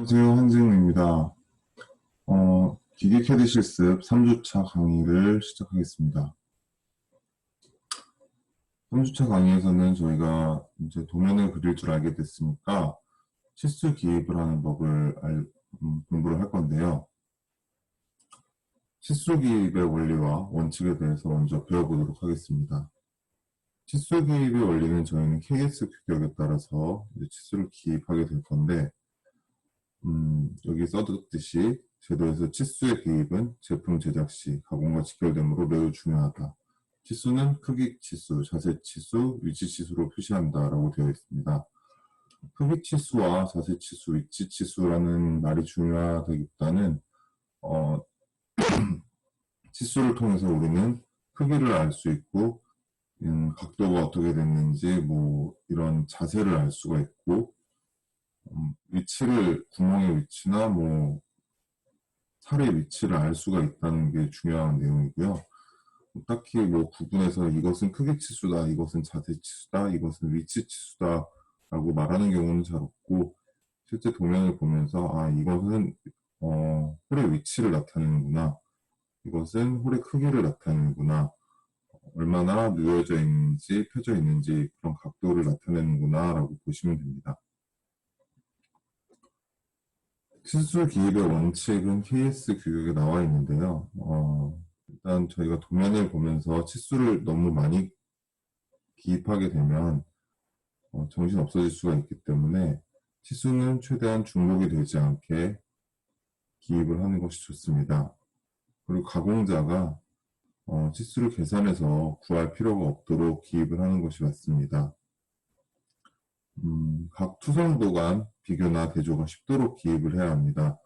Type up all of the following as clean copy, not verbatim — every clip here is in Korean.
안녕하세요. 한진우입니다. 기계 캐드 실습 3주차 강의를 시작하겠습니다. 3주차 강의에서는 저희가 이제 도면을 그릴 줄 알게 됐으니까 치수 기입을 하는 법을 공부를 할 건데요. 치수 기입의 원리와 원칙에 대해서 먼저 배워보도록 하겠습니다. 치수 기입의 원리는 저희는 KS 규격에 따라서 이제 치수를 기입하게 될 건데, 여기 써뒀듯이 제도에서 치수의 기입은 제품 제작 시 가공과 직결되므로 매우 중요하다. 치수는 크기 치수, 자세 치수, 위치 치수로 표시한다 라고 되어 있습니다. 크기 치수와 자세 치수, 위치 치수라는 말이 중요하다기보다는 치수를 통해서 우리는 크기를 알 수 있고 각도가 어떻게 됐는지 뭐 이런 자세를 알 수가 있고 위치를 구멍의 위치나 뭐 살의 위치를 알 수가 있다는 게 중요한 내용이고요. 딱히 뭐 구분해서 이것은 크기 치수다, 이것은 자세 치수다, 이것은 위치 치수다 라고 말하는 경우는 잘 없고, 실제 도면을 보면서 이것은 홀의 위치를 나타내는구나, 이것은 홀의 크기를 나타내는구나, 얼마나 누워져 있는지 펴져 있는지 그런 각도를 나타내는구나 라고 보시면 됩니다. 치수 기입의 원칙은 KS 규격에 나와 있는데요. 일단 저희가 도면을 보면서 치수를 너무 많이 기입하게 되면 정신 없어질 수가 있기 때문에 치수는 최대한 중복이 되지 않게 기입을 하는 것이 좋습니다. 그리고 가공자가 치수를 계산해서 구할 필요가 없도록 기입을 하는 것이 맞습니다. 각 투성도 간 비교나 대조가 쉽도록 기입을 해야 합니다.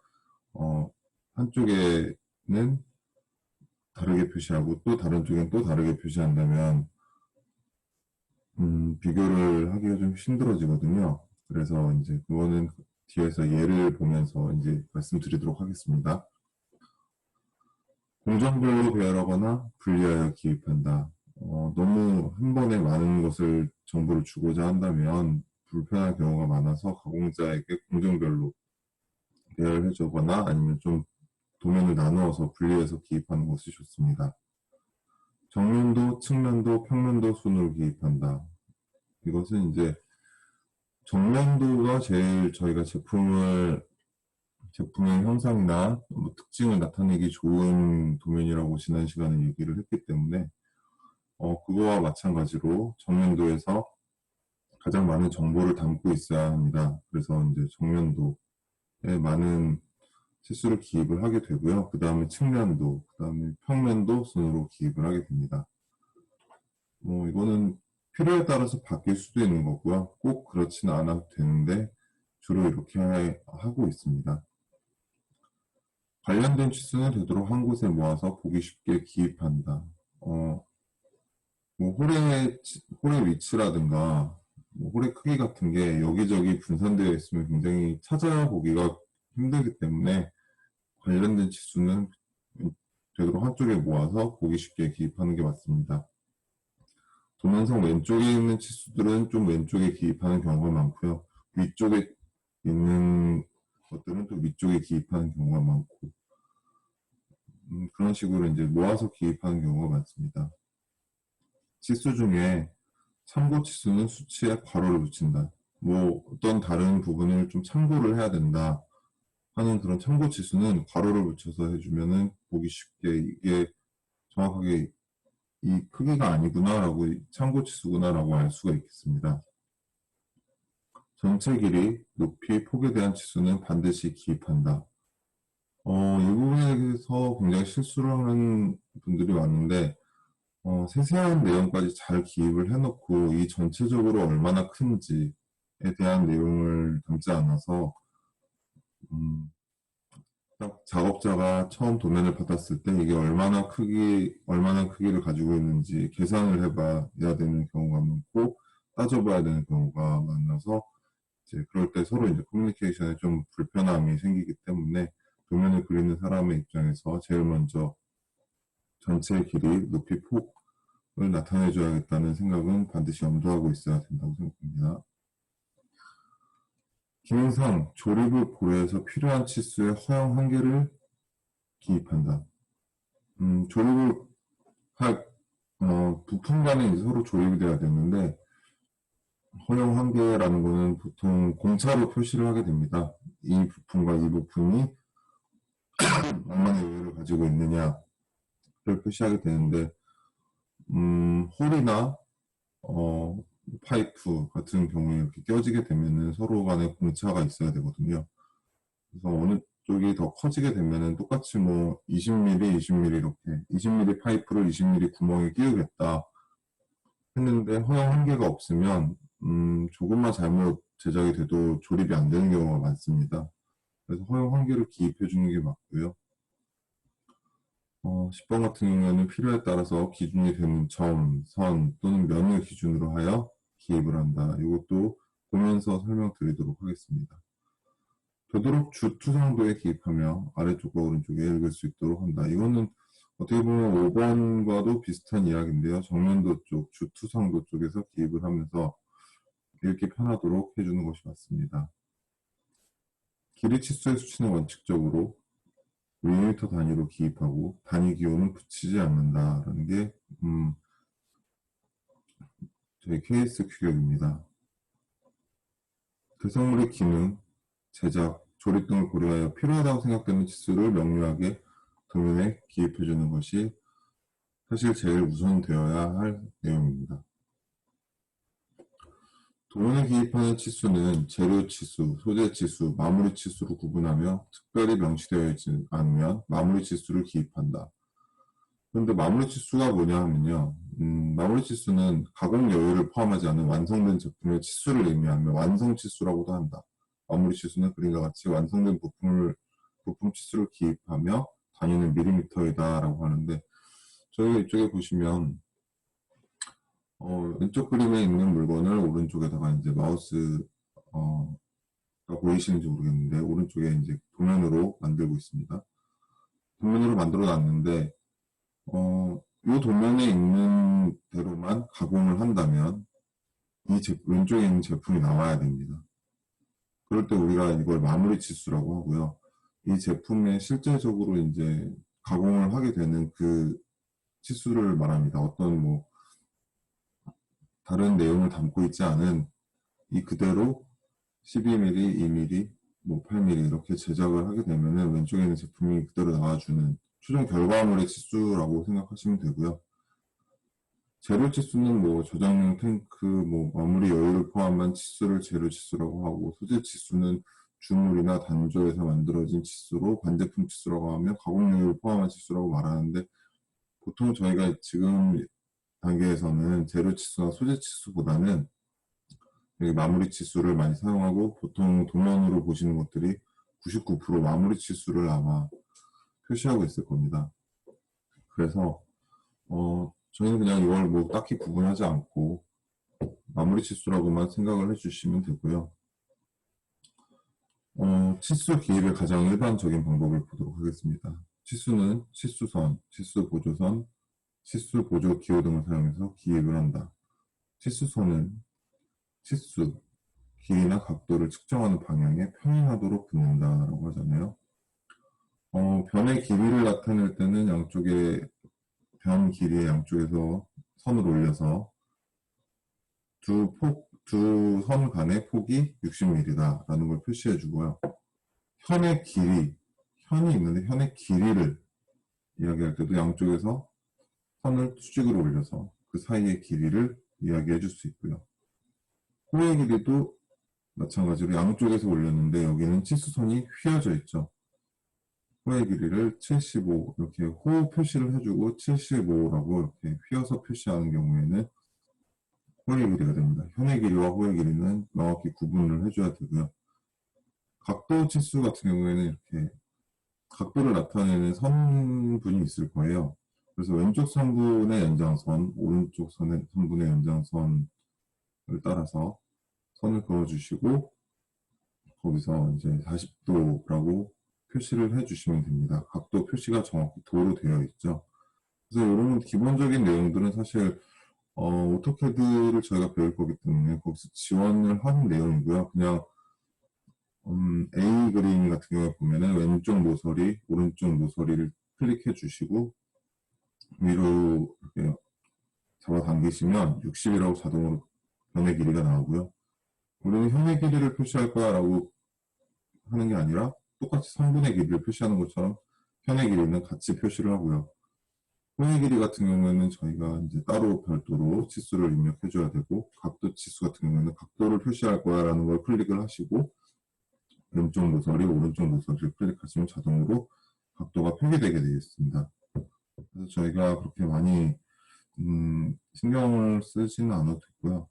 한쪽에는 다르게 표시하고 또 다른 쪽엔 또 다르게 표시한다면 비교를 하기가 좀 힘들어지거든요. 그래서 이제 그거는 뒤에서 예를 보면서 이제 말씀드리도록 하겠습니다. 공정별로 배열하거나 분리하여 기입한다. 너무 한 번에 많은 것을 정보를 주고자 한다면 불편할 경우가 많아서 가공자에게 공정별로 배열해 주거나 아니면 좀 도면을 나누어서 분리해서 기입하는 것이 좋습니다. 정면도, 측면도, 평면도 순으로 기입한다. 이것은 이제 정면도가 제일 저희가 제품의 형상이나 뭐 특징을 나타내기 좋은 도면이라고 지난 시간에 얘기를 했기 때문에 그거와 마찬가지로 정면도에서 가장 많은 정보를 담고 있어야 합니다. 그래서 이제 정면도에 많은 치수를 기입을 하게 되고요. 그 다음에 측면도, 그 다음에 평면도 순으로 기입을 하게 됩니다. 이거는 필요에 따라서 바뀔 수도 있는 거고요. 꼭 그렇지는 않아도 되는데 주로 이렇게 하고 있습니다. 관련된 치수는 되도록 한 곳에 모아서 보기 쉽게 기입한다. 뭐 홀의 위치라든가 뭐 홀의 크기 같은 게 여기저기 분산되어 있으면 굉장히 찾아보기가 힘들기 때문에 관련된 치수는 되도록 한쪽에 모아서 보기 쉽게 기입하는 게 맞습니다. 도면상 왼쪽에 있는 치수들은 좀 왼쪽에 기입하는 경우가 많고요. 위쪽에 있는 것들은 또 위쪽에 기입하는 경우가 많고 그런 식으로 이제 모아서 기입하는 경우가 많습니다. 치수 중에 참고 치수는 수치에 괄호를 붙인다. 뭐 어떤 다른 부분을 좀 참고를 해야 된다 하는 그런 참고 치수는 괄호를 붙여서 해주면은 보기 쉽게 이게 정확하게 이 크기가 아니구나라고 참고 치수구나라고 알 수가 있겠습니다. 전체 길이, 높이, 폭에 대한 치수는 반드시 기입한다. 이 부분에서 굉장히 실수를 하는 분들이 많은데 세세한 내용까지 잘 기입을 해놓고 이 전체적으로 얼마나 큰지에 대한 내용을 담지 않아서 딱 작업자가 처음 도면을 받았을 때 이게 얼마나 크기를 가지고 있는지 계산을 해봐야 되는 경우가 많고 따져봐야 되는 경우가 많아서 이제 그럴 때 서로 이제 커뮤니케이션에 좀 불편함이 생기기 때문에 도면을 그리는 사람의 입장에서 제일 먼저 전체 길이, 높이, 폭을 나타내줘야겠다는 생각은 반드시 염두하고 있어야 된다고 생각합니다. 기능상 조립을 고려해서 필요한 치수의 허용 한계를 기입한다. 조립을 할 부품 간에 이제 서로 조립이 돼야 되는데 허용 한계라는 거는 보통 공차로 표시를 하게 됩니다. 이 부품과 이 부품이 얼마나 여유를 가지고 있느냐를 표시하게 되는데 홀이나 파이프 같은 경우에 이렇게 껴지게 되면은 서로 간에 공차가 있어야 되거든요. 그래서 어느 쪽이 더 커지게 되면은 똑같이 뭐 20mm, 20mm 이렇게 20mm 파이프를 20mm 구멍에 끼우겠다 했는데 허용 한계가 없으면 조금만 잘못 제작이 돼도 조립이 안 되는 경우가 많습니다. 그래서 허용 한계를 기입해 주는 게 맞고요. 10번 같은 경우에는 필요에 따라서 기준이 되는 점, 선 또는 면을 기준으로 하여 기입을 한다. 이것도 보면서 설명드리도록 하겠습니다. 되도록 주투상도에 기입하며 아래쪽과 오른쪽에 읽을 수 있도록 한다. 이거는 어떻게 보면 5번과도 비슷한 이야기인데요. 정면도 쪽, 주투상도 쪽에서 기입을 하면서 읽기 편하도록 해주는 것이 맞습니다. 길이 치수의 수치는 원칙적으로 밀리미터 단위로 기입하고 단위 기호는 붙이지 않는다라는 게 저희 KS 규격입니다. 대성물의 기능, 제작, 조립 등을 고려하여 필요하다고 생각되는 치수를 명료하게 도면에 기입해주는 것이 사실 제일 우선되어야 할 내용입니다. 도면에 기입하는 치수는 재료 치수, 소재 치수, 마무리 치수로 구분하며 특별히 명시되어 있지 않으면 마무리 치수를 기입한다. 그런데 마무리 치수가 뭐냐 하면요. 마무리 치수는 가공 여유를 포함하지 않은 완성된 제품의 치수를 의미하며 완성 치수라고도 한다. 마무리 치수는 그림과 같이 완성된 부품 치수를 기입하며 단위는 밀리미터이다 라고 하는데 저희가 이쪽에 보시면 왼쪽 그림에 있는 물건을 오른쪽에다가 이제 마우스가 보이시는지 모르겠는데 오른쪽에 이제 도면으로 만들고 있습니다. 도면으로 만들어 놨는데 이 도면에 있는 대로만 가공을 한다면 왼쪽에 있는 제품이 나와야 됩니다. 그럴 때 우리가 이걸 마무리 치수라고 하고요. 이 제품에 실제적으로 이제 가공을 하게 되는 그 치수를 말합니다. 어떤 뭐 다른 내용을 담고 있지 않은 이 그대로 12mm, 2mm, 뭐 8mm 이렇게 제작을 하게 되면은 왼쪽에 있는 제품이 그대로 나와주는 최종 결과물의 치수라고 생각하시면 되고요. 재료 치수는 뭐 저장용 탱크, 뭐 마무리 여유를 포함한 치수를 재료 치수라고 하고 소재 치수는 주물이나 단조에서 만들어진 치수로 반제품 치수라고 하며 가공 여유를 포함한 치수라고 말하는데 보통 저희가 지금 단계에서는 재료 치수나 소재 치수보다는 마무리 치수를 많이 사용하고 보통 도면으로 보시는 것들이 99% 마무리 치수를 아마 표시하고 있을 겁니다. 그래서 저희는 그냥 이걸 뭐 딱히 구분하지 않고 마무리 치수라고만 생각을 해주시면 되고요. 치수 기입의 가장 일반적인 방법을 보도록 하겠습니다. 치수는 치수선, 치수보조선, 치수보조 기호 등을 사용해서 기입을 한다. 치수선은 치수, 길이나 각도를 측정하는 방향에 평행하도록 붙는다라고 하잖아요. 변의 길이를 나타낼 때는 양쪽에 변 길이의 양쪽에서 선을 올려서 두 선 간의 폭이 60mm다라는 걸 표시해 주고요. 현의 길이, 현이 있는데 현의 길이를 이야기할 때도 양쪽에서 선을 수직으로 올려서 그 사이의 길이를 이야기해 줄 수 있고요. 호의 길이도 마찬가지로 양쪽에서 올렸는데 여기는 치수선이 휘어져 있죠. 호의 길이를 75 이렇게 호 표시를 해주고 75라고 이렇게 휘어서 표시하는 경우에는 호의 길이가 됩니다. 현의 길이와 호의 길이는 명확히 구분을 해줘야 되고요. 각도 치수 같은 경우에는 이렇게 각도를 나타내는 선분이 있을 거예요. 그래서 왼쪽 선분의 연장선, 오른쪽 선분의 연장선을 따라서 선을 그어주시고 거기서 이제 40도라고 표시를 해주시면 됩니다. 각도 표시가 정확히 도로 되어 있죠. 그래서 이런 기본적인 내용들은 사실 오토캐드를 저희가 배울 거기 때문에 거기서 지원을 하는 내용이고요. 그냥 A 그림 같은 경우에 보면은 왼쪽 모서리, 오른쪽 모서리를 클릭해 주시고 위로 이렇게 잡아당기시면 60이라고 자동으로 현의 길이가 나오고요. 우리는 현의 길이를 표시할 거야라고 하는 게 아니라 똑같이 3분의 길이를 표시하는 것처럼 현의 길이는 같이 표시를 하고요. 현의 길이 같은 경우에는 저희가 이제 따로 별도로 치수를 입력해 줘야 되고, 각도 치수 같은 경우에는 각도를 표시할 거야라는 걸 클릭을 하시고 왼쪽 모서리, 오른쪽 모서리를 클릭하시면 자동으로 각도가 표기되게 되어 있습니다. 그래서 저희가 그렇게 많이 신경을 쓰지는 않아도 되고요.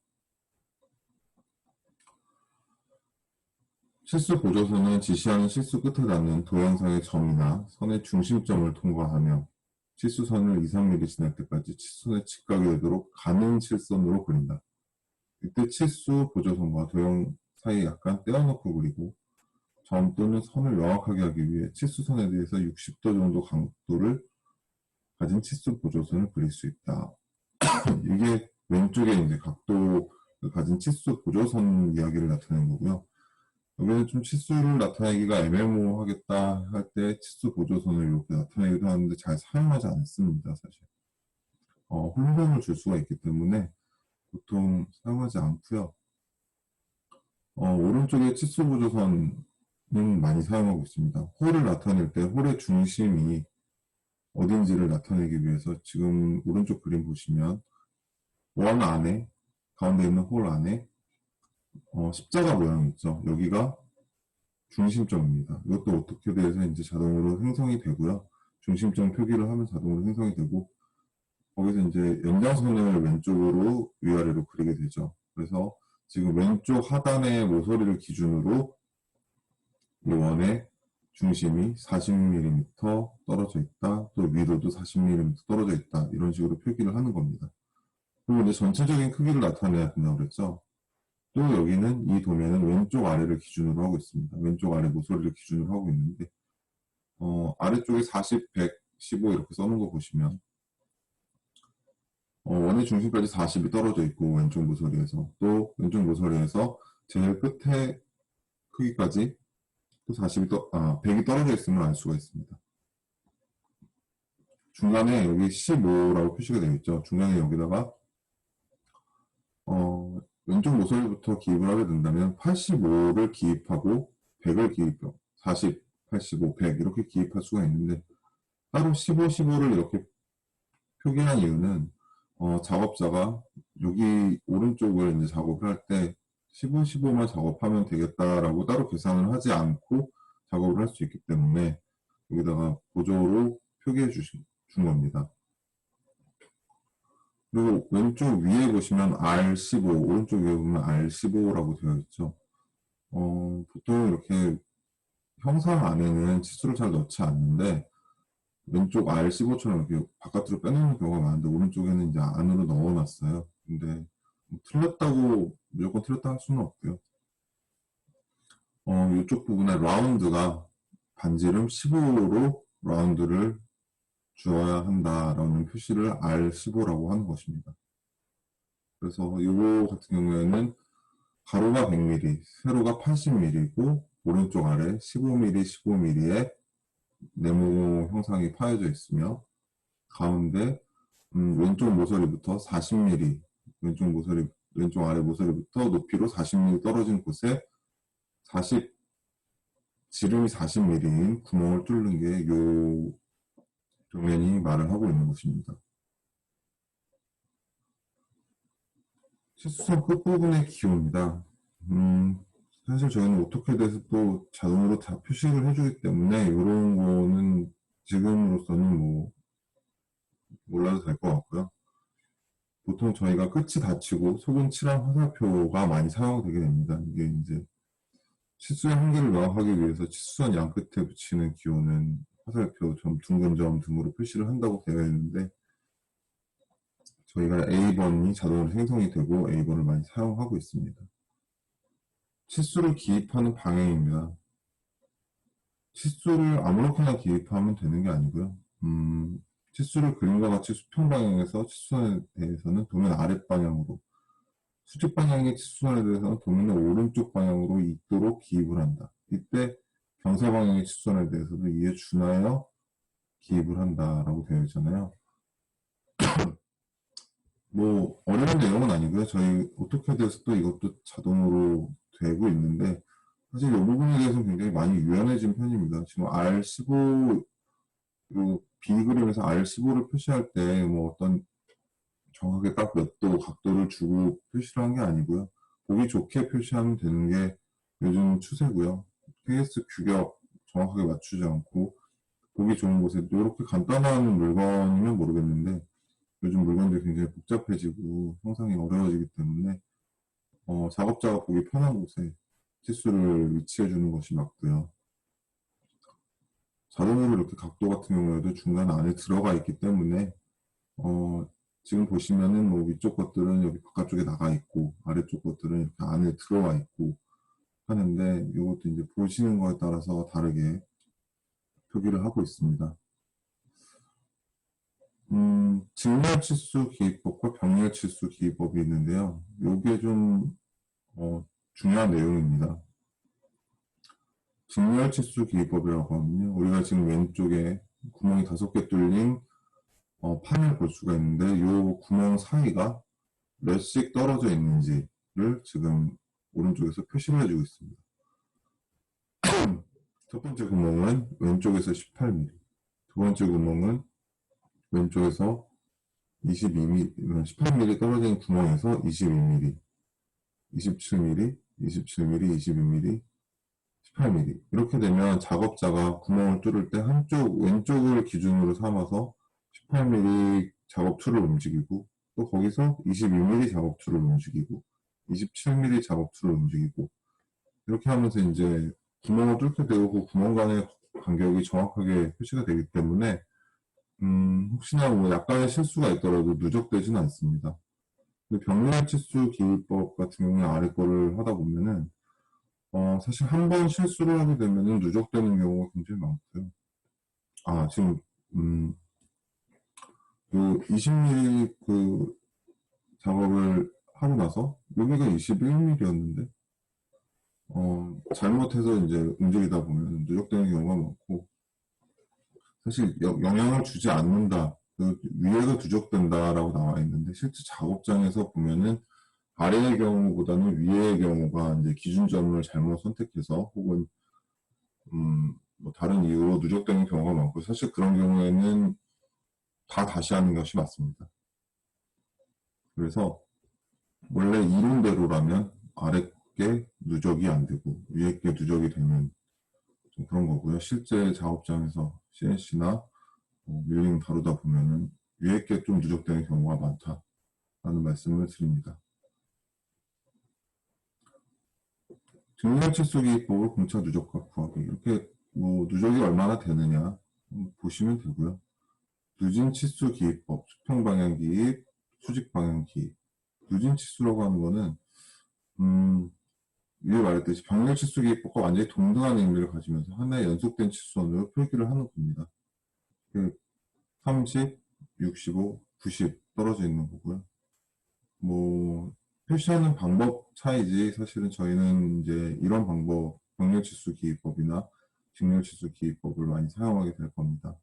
실수 보조선은 지시하는 실수 끝에 닿는 도형상의 점이나 선의 중심점을 통과하며 치수선을 2, 3mm 지날 때까지 치수선에 직각이 되도록 가는 실선으로 그린다. 이때 치수 보조선과 도형 사이 약간 떼어놓고 그리고 점 또는 선을 명확하게 하기 위해 치수선에 대해서 60도 정도 각도를 가진 치수 보조선을 그릴 수 있다. 이게 왼쪽에 이제 각도를 가진 치수 보조선 이야기를 나타내는 거고요. 여기는 좀 치수를 나타내기가 애매모호하겠다 할 때 치수 보조선을 이렇게 나타내기도 하는데 잘 사용하지 않습니다, 사실. 혼동을 줄 수가 있기 때문에 보통 사용하지 않고요. 오른쪽에 치수 보조선은 많이 사용하고 있습니다. 홀을 나타낼 때 홀의 중심이 어딘지를 나타내기 위해서 지금 오른쪽 그림 보시면 원 안에, 가운데 있는 홀 안에 십자가 모양 있죠. 여기가 중심점입니다. 이것도 어떻게 돼서 이제 자동으로 생성이 되고요. 중심점 표기를 하면 자동으로 생성이 되고, 거기서 이제 연장선을 왼쪽으로 위아래로 그리게 되죠. 그래서 지금 왼쪽 하단의 모서리를 기준으로 이 원의 중심이 40mm 떨어져 있다. 또 위로도 40mm 떨어져 있다. 이런 식으로 표기를 하는 겁니다. 그리고 이제 전체적인 크기를 나타내야 된다고 그랬죠. 또 여기는 이 도면은 왼쪽 아래를 기준으로 하고 있습니다. 왼쪽 아래 모서리를 기준으로 하고 있는데 아래쪽에 40, 100, 15 이렇게 써놓은 거 보시면 원의 중심까지 40이 떨어져 있고 왼쪽 모서리에서 또 왼쪽 모서리에서 제일 끝에 크기까지 또 100이 떨어져 있음을 알 수가 있습니다. 중간에 여기 15라고 표시가 되어 있죠. 중간에 여기다가 왼쪽 모서리부터 기입을 하게 된다면 85를 기입하고 100을 기입하고 40, 85, 100 이렇게 기입할 수가 있는데 따로 15, 15를 이렇게 표기한 이유는 작업자가 여기 오른쪽을 이제 작업을 할 때 15, 15만 작업하면 되겠다라고 따로 계산을 하지 않고 작업을 할 수 있기 때문에 여기다가 보조로 표기해 준 겁니다. 그리고 왼쪽 위에 보시면 R15, 오른쪽 위에 보면 R15라고 되어 있죠. 보통 이렇게 형상 안에는 치수를 잘 넣지 않는데 왼쪽 R15처럼 이렇게 바깥으로 빼놓는 경우가 많은데 오른쪽에는 이제 안으로 넣어놨어요. 근데 뭐 틀렸다고 무조건 틀렸다 할 수는 없고요. 이쪽 부분에 라운드가 반지름 15로 라운드를 주어야 한다라는 표시를 R15라고 하는 것입니다. 그래서 이거 같은 경우에는 가로가 100mm, 세로가 80mm고 오른쪽 아래 15mm, 15mm의 네모 형상이 파여져 있으며 가운데 왼쪽 모서리부터 40mm, 왼쪽 아래 모서리부터 높이로 40mm 떨어진 곳에 지름이 40mm인 구멍을 뚫는 게 요 도면이 말을 하고 있는 것입니다. 치수선 끝부분의 기호입니다. 사실 저희는 오토캐드에서 또 자동으로 다 표시를 해주기 때문에 이런 거는 지금으로서는 뭐 몰라도 될 것 같고요. 보통 저희가 끝이 닫히고 속은 칠한 화살표가 많이 사용되게 됩니다. 이게 이제 치수의 한계를 명확하기 위해서 치수선 양 끝에 붙이는 기호는 화살표 점, 둥근 점 등으로 표시를 한다고 되어 있는데 저희가 A번이 자동으로 생성이 되고 A번을 많이 사용하고 있습니다. 치수를 기입하는 방향입니다. 치수를 아무렇게나 기입하면 되는 게 아니고요. 치수를 그림과 같이 수평 방향에서 치수선에 대해서는 도면 아랫방향으로, 수직 방향의 치수선에 대해서는 도면의 오른쪽 방향으로 있도록 기입을 한다. 이때 경사 방향의 치수선에 대해서도 이에 준하여 기입을 한다라고 되어 있잖아요. 뭐 어려운 내용은 아니고요. 저희 오토캐드에서도 이것도 자동으로 되고 있는데 사실 이 부분에 대해서는 굉장히 많이 유연해진 편입니다. 지금 R15 B그림에서 R15를 표시할 때 뭐 어떤 정확하게 딱 몇 도 각도를 주고 표시를 한 게 아니고요. 보기 좋게 표시하면 되는 게 요즘 추세고요. KS 규격 정확하게 맞추지 않고 보기 좋은 곳에 이렇게 간단한 물건이면 모르겠는데 요즘 물건들이 굉장히 복잡해지고 형상이 어려워지기 때문에 작업자가 보기 편한 곳에 치수를 위치해 주는 것이 맞고요. 자동으로 이렇게 각도 같은 경우에도 중간 안에 들어가 있기 때문에 지금 보시면은 뭐 위쪽 것들은 여기 바깥쪽에 나가 있고 아래쪽 것들은 이렇게 안에 들어와 있고 하는데 이것도 이제 보시는 거에 따라서 다르게 표기를 하고 있습니다. 직렬치수 기입법과 병렬치수 기입법이 있는데요. 이게 좀 중요한 내용입니다. 직렬치수 기입법이라고 하면요. 우리가 지금 왼쪽에 구멍이 5개 뚫린 판을 볼 수가 있는데 이 구멍 사이가 몇씩 떨어져 있는지를 지금 오른쪽에서 표시를 해주고 있습니다. 첫 번째 구멍은 왼쪽에서 18mm, 두 번째 구멍은 왼쪽에서 22mm, 18mm 떨어진 구멍에서 22mm, 27mm, 27mm, 22mm, 18mm. 이렇게 되면 작업자가 구멍을 뚫을 때 한쪽 왼쪽을 기준으로 삼아서 18mm 작업 툴을 움직이고 또 거기서 22mm 작업 툴을 움직이고 27mm 작업 툴을 움직이고 이렇게 하면서 이제 구멍을 뚫게 되고 그 구멍 간의 간격이 정확하게 표시가 되기 때문에 혹시나 뭐 약간의 실수가 있더라도 누적되지는 않습니다. 근데 병렬치수 기입법 같은 경우에 아래 거를 하다 보면은 사실 한 번 실수를 하게 되면은 누적되는 경우가 굉장히 많고요. 지금 그 20mm 그 작업을 하고 나서 여기가 21mm였는데 잘못해서 이제 움직이다 보면 누적되는 경우가 많고 사실 영향을 주지 않는다. 그 위에가 누적된다라고 나와 있는데 실제 작업장에서 보면은 아래의 경우보다는 위의 경우가 이제 기준점을 잘못 선택해서 혹은 뭐 다른 이유로 누적되는 경우가 많고 사실 그런 경우에는 다 다시 하는 것이 맞습니다. 그래서 원래 이론대로라면 아래 게 누적이 안 되고 위에 게 누적이 되면 좀 그런 거고요. 실제 작업장에서 CNC나 밀링 다루다 보면은 위에 게 좀 누적되는 경우가 많다라는 말씀을 드립니다. 직렬치수 기입법을 공차 누적과 구하기 이렇게 뭐 누적이 얼마나 되느냐 보시면 되고요. 누진치수 기입법, 수평 방향 기입, 수직 방향 기입. 누진치수라고 하는 거는 위에 말했듯이 병렬치수 기입법과 완전히 동등한 의미를 가지면서 하나의 연속된 치수선으로 표기를 하는 겁니다. 30, 65, 90 떨어져 있는 거고요. 뭐 표시하는 방법 차이지 사실은 저희는 이제 이런 방법 병렬치수 기입법이나 직렬치수 기입법을 많이 사용하게 될 겁니다.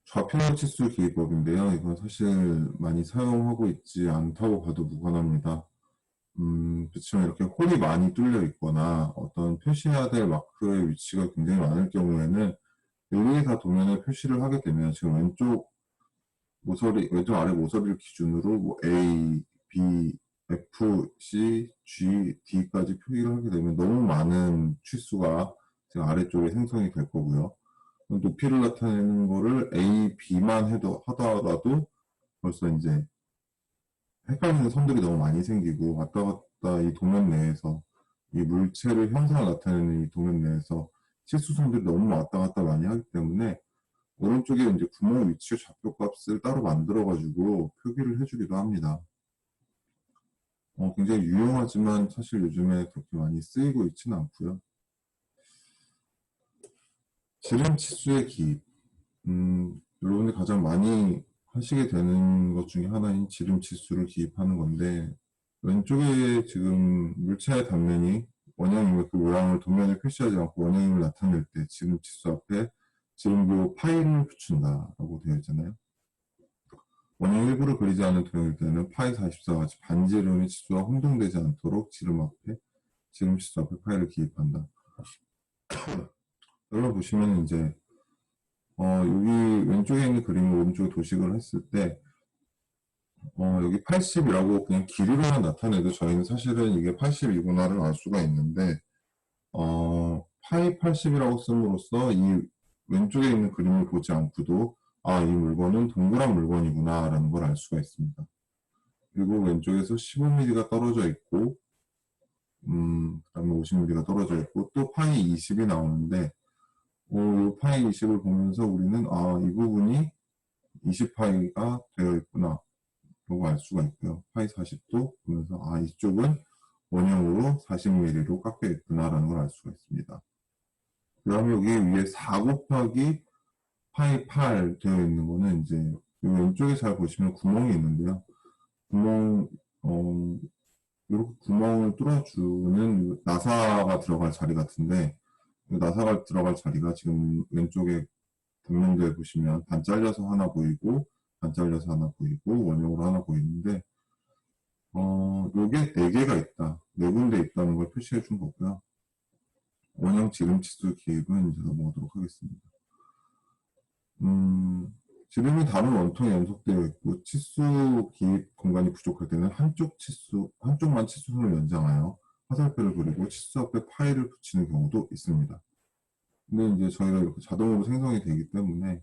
좌표치수 기입법인데요. 이건 사실 많이 사용하고 있지 않다고 봐도 무관합니다. 그렇지만 이렇게 홀이 많이 뚫려 있거나 어떤 표시해야 될 마크의 위치가 굉장히 많을 경우에는 여기에 다 도면을 표시를 하게 되면 지금 왼쪽 모서리, 왼쪽 아래 모서리를 기준으로 뭐 A, B, F, C, G, D까지 표기를 하게 되면 너무 많은 치수가 지금 아래쪽에 생성이 될 거고요. 높이를 나타내는 거를 A, B만 하더라도 벌써 이제 헷갈리는 선들이 너무 많이 생기고 왔다 갔다 이 도면 내에서 이 물체를 형상을 나타내는 이 도면 내에서 실수선들이 너무 왔다 갔다 많이 하기 때문에 오른쪽에 이제 구멍 위치 좌표값을 따로 만들어가지고 표기를 해주기도 합니다. 굉장히 유용하지만 사실 요즘에 그렇게 많이 쓰이고 있지는 않고요. 지름치수의 기입. 여러분이 가장 많이 하시게 되는 것 중에 하나인 지름치수를 기입하는 건데 왼쪽에 지금 물체의 단면이 원형임의 그 모양을 도면에 표시하지 않고 원형임을 나타낼 때 지름 치수 앞에 지름교 파이를 붙인다라고 되어 있잖아요. 원형 일부를 그리지 않은 도형일 때는 파이 44와 같이 반지름의 치수와 혼동되지 않도록 지름 치수 앞에 파이를 기입한다. 여기 보시면 이제 여기 왼쪽에 있는 그림을 오른쪽에 도식을 했을 때 여기 80이라고 그냥 길이로만 나타내도 저희는 사실은 이게 80이구나를 알 수가 있는데 파이 80이라고 씀으로써 이 왼쪽에 있는 그림을 보지 않고도 이 물건은 동그란 물건이구나 라는 걸 알 수가 있습니다. 그리고 왼쪽에서 15mm가 떨어져 있고 그 다음에 50mm가 떨어져 있고 또 파이 20이 나오는데 이 파이 20을 보면서 우리는 이 부분이 20파이가 되어 있구나 라고 알 수가 있고요. 파이 40도 보면서 이쪽은 원형으로 40mm로 깎여 있구나 라는 걸 알 수가 있습니다. 그 다음에 여기 위에 4 곱하기 파이 8 되어 있는 거는 이제 왼쪽에 잘 보시면 구멍이 있는데요. 이렇게 구멍을 뚫어주는 나사가 들어갈 자리 같은데 나사가 들어갈 자리가 지금 왼쪽에 뒷면도에 보시면 반 잘려서 하나 보이고 반 잘려서 하나 보이고 원형으로 하나 보이는데 요게 4개가 있다. 4군데 있다는 걸 표시해 준 거고요. 원형 지름 치수 기입은 이제 넘어가도록 하겠습니다. 지름이 다른 원통에 연속되어 있고 치수 기입 공간이 부족할 때는 한쪽만 치수선을 연장하여 화살표를 그리고 치수 앞에 파이를 붙이는 경우도 있습니다. 근데 이제 저희가 이렇게 자동으로 생성이 되기 때문에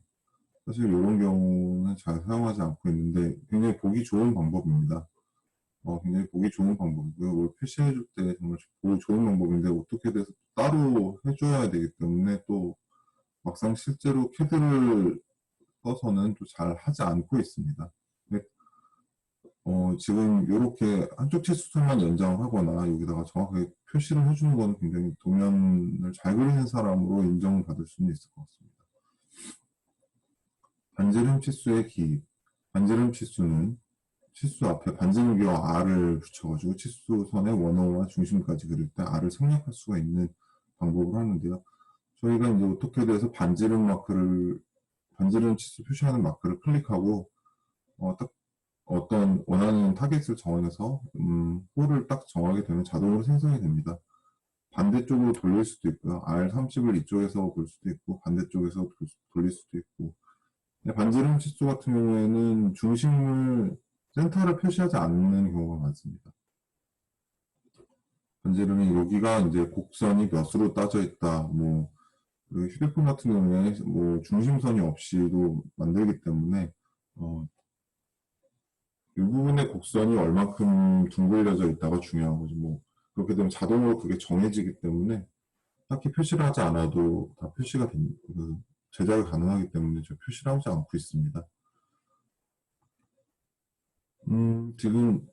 사실 이런 경우는 잘 사용하지 않고 있는데 굉장히 보기 좋은 방법입니다. 굉장히 보기 좋은 방법이고요. 이걸 표시해줄 때 정말 보기 좋은 방법인데 어떻게 돼서 따로 해줘야 되기 때문에 또 막상 실제로 캐드를 써서는 또 잘 하지 않고 있습니다. 근데 지금 이렇게 한쪽 치수선만 연장을 하거나 여기다가 정확하게 표시를 해주는 건 굉장히 도면을 잘 그리는 사람으로 인정을 받을 수는 있을 것 같습니다. 반지름 치수의 기입. 반지름 치수는 치수 앞에 반지름기와 R을 붙여가지고 치수선의 원호와 중심까지 그릴 때 R을 생략할 수가 있는 방법을 하는데요. 저희가 이제 어떻게돼서 반지름 치수 표시하는 마크를 클릭하고 딱 어떤 원하는 타겟을 정해서 홀을 딱 정하게 되면 자동으로 생성이 됩니다. 반대쪽으로 돌릴 수도 있고요. R30을 이쪽에서 볼 수도 있고 반대쪽에서 돌릴 수도 있고 반지름 치수 같은 경우에는 중심을 센터를 표시하지 않는 경우가 많습니다. 반지름이 여기가 이제 곡선이 몇으로 따져 있다. 그리고 휴대폰 같은 경우에 중심선이 없이도 만들기 때문에 이 부분의 곡선이 얼마큼 둥글려져 있다가 중요한 거죠. 그렇게 되면 자동으로 그게 정해지기 때문에 딱히 표시를 하지 않아도 다 표시가 제작이 가능하기 때문에 저 표시를 하지 않고 있습니다. 지금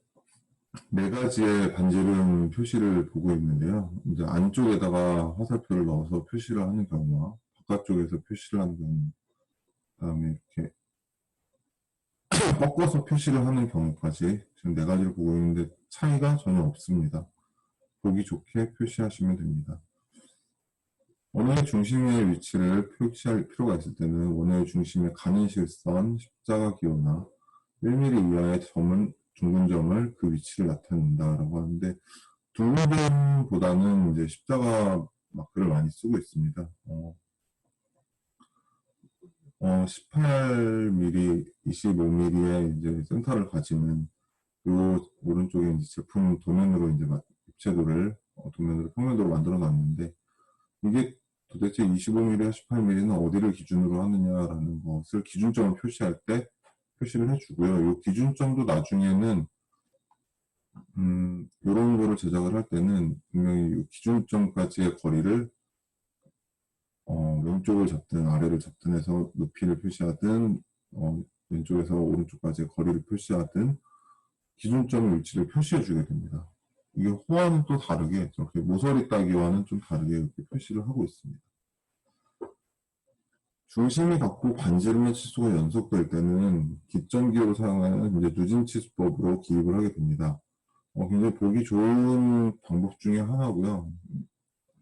4가지의 반지름 표시를 보고 있는데요. 이제 안쪽에다가 화살표를 넣어서 표시를 하는 경우와 바깥쪽에서 표시를 하는 경우, 그다음에 이렇게 꺾어서 표시를 하는 경우까지 지금 4가지를 보고 있는데 차이가 전혀 없습니다. 보기 좋게 표시하시면 됩니다. 원어의 중심의 위치를 표시할 필요가 있을 때는 원어의 중심에 가는 실선, 십자가 기호나 1mm 이하의 둥근 점을 그 위치를 나타낸다라고 하는데 둥근 점보다는 이제 십자가 마크를 많이 쓰고 있습니다. 18mm, 25mm의 이제 센터를 가지는 요 오른쪽에 이제 제품 도면으로 이제 입체도를 도면으로 평면도로 만들어 놨는데 이게 도대체 25mm와 18mm는 어디를 기준으로 하느냐라는 것을 기준점을 표시할 때 표시를 해주고요. 이 기준점도 나중에는 이런 거를 제작을 할 때는 분명히 이 기준점까지의 거리를 왼쪽을 잡든 아래를 잡든 해서 높이를 표시하든 왼쪽에서 오른쪽까지의 거리를 표시하든 기준점의 위치를 표시해 주게 됩니다. 이게 호와는 또 다르게 저렇게 모서리 따기와는 좀 다르게 이렇게 표시를 하고 있습니다. 중심이 같고 반지름의 치수가 연속될 때는 기점기호를 사용하는 이제 누진 치수법으로 기입을 하게 됩니다. 굉장히 보기 좋은 방법 중에 하나고요.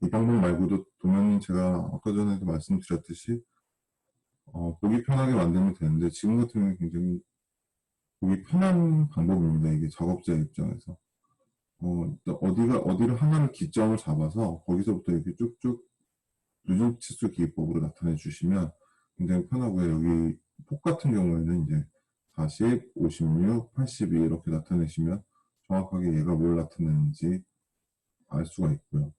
이 방법 말고도 보면 제가 아까 전에도 말씀드렸듯이 보기 편하게 만들면 되는데 지금 같은 경우는 굉장히 보기 편한 방법입니다. 이게 작업자 입장에서. 일단 어디를 하나를 기점을 잡아서 거기서부터 이렇게 쭉쭉 누적치수 기법으로 나타내 주시면 굉장히 편하고요. 여기 폭 같은 경우에는 이제 40, 56, 82 이렇게 나타내시면 정확하게 얘가 뭘 나타내는지 알 수가 있고요.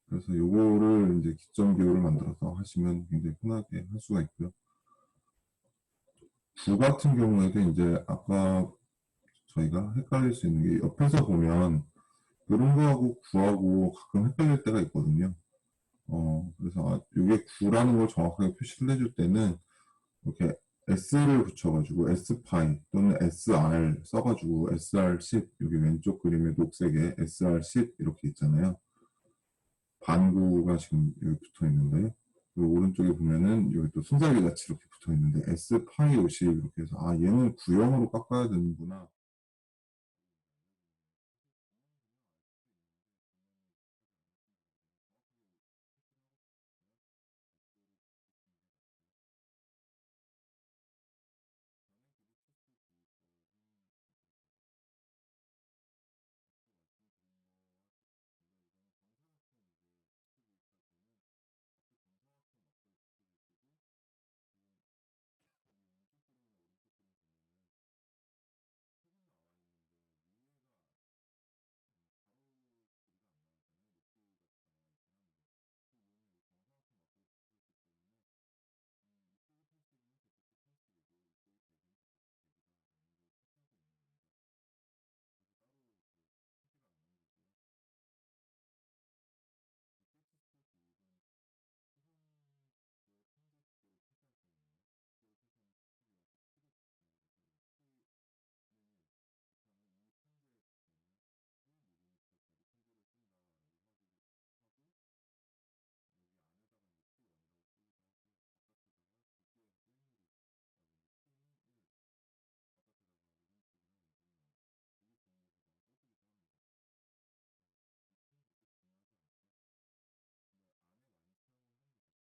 그래서 요거를 이제 기점 기호를 만들어서 하시면 굉장히 편하게 할 수가 있고요. 구 같은 경우에도 이제 아까 저희가 헷갈릴 수 있는 게 옆에서 보면 이런 거하고 구하고 가끔 헷갈릴 때가 있거든요. 그래서 이게 구라는 걸 정확하게 표시를 해줄 때는 이렇게 S를 붙여가지고 S파이 또는 SR 써가지고 SR10 여기 왼쪽 그림에 녹색에 SR10 이렇게 있잖아요. 반구가 지금 여기 붙어 있는데 그리고 오른쪽에 보면은 여기 또 손잡이 같이 이렇게 붙어 있는데 S파이 50 이렇게 해서 얘는 구형으로 깎아야 되는구나.